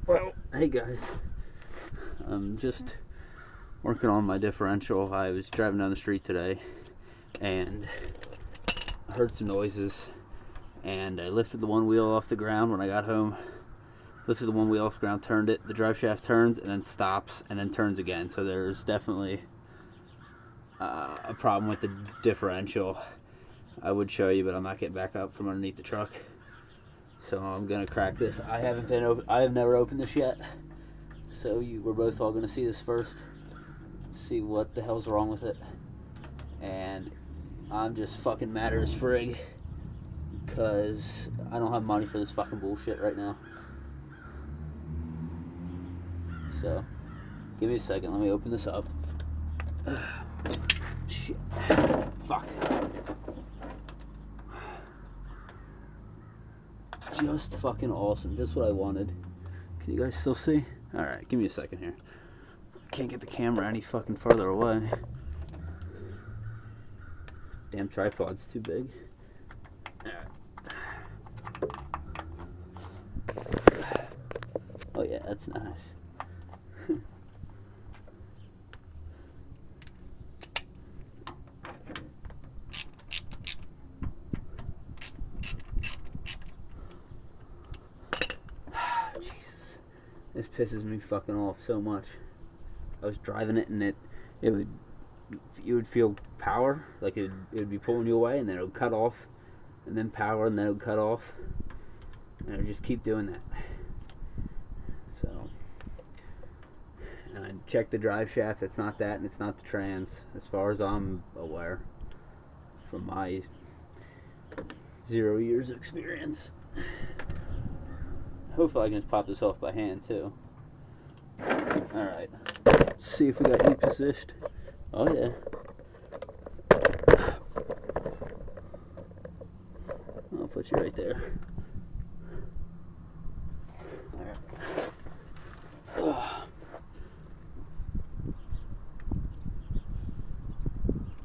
Well, hey guys, I'm just working on my differential. I was driving down the street today and heard some noises, and I lifted the one wheel off the ground when I got home. Lifted the one wheel off the ground, turned it, the drive shaft turns and then stops and then turns again. So there's definitely a problem with the differential. I would show you, but I'm not getting back up from underneath the truck. So I'm gonna crack this. I have never opened this yet. So we're both all gonna see this first. See what the hell's wrong with it. And I'm just fucking mad as frig because I don't have money for this fucking bullshit right now. So give me a second. Let me open this up. Shit. Fuck. Just fucking awesome. Just what I wanted. Can you guys still see? Alright, give me a second here. Can't get the camera any fucking further away. Damn tripod's too big. Alright. Oh yeah, that's nice. This pisses me fucking off so much. I was driving it and you would feel power, like it would be pulling you away, and then it would cut off, and then power, and then it would cut off, and it would just keep doing that. So, and I checked the drive shaft. It's not that, and it's not the trans, as far as I'm aware, from my 0 years of experience. Hopefully I can just pop this off by hand too. Alright. Let's see if we got you positioned. Oh yeah. I'll put you right there. Alright.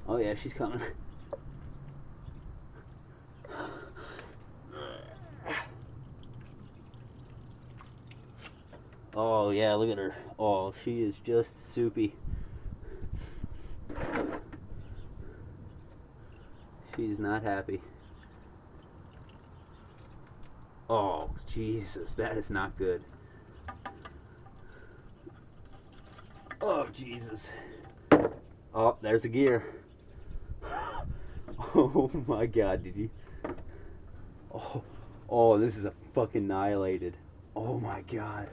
Oh yeah, she's coming. Oh yeah, look at her. Oh, she is just soupy. She's not happy. Oh, Jesus, that is not good. Oh, Jesus. Oh, there's a gear. Oh my God, did you? Oh, this is a fucking annihilated. Oh my God.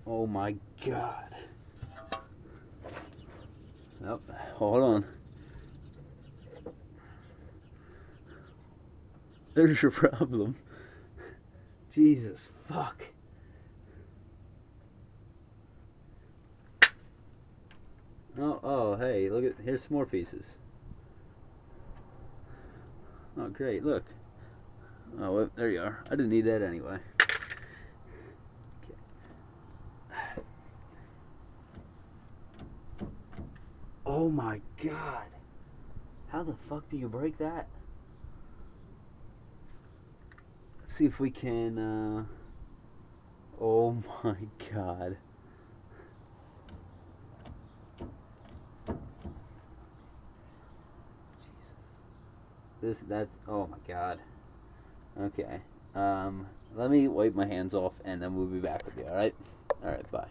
Oh my God. Nope. Hold on. There's your problem. Jesus fuck. Oh, hey, look at, here's some more pieces. Oh, great, look. Oh, well, there you are. I didn't need that anyway. Oh my God. How the fuck do you break that? Let's see if we can, oh my God. That's, oh my God. Okay. Let me wipe my hands off and then we'll be back with you, alright? Alright, bye.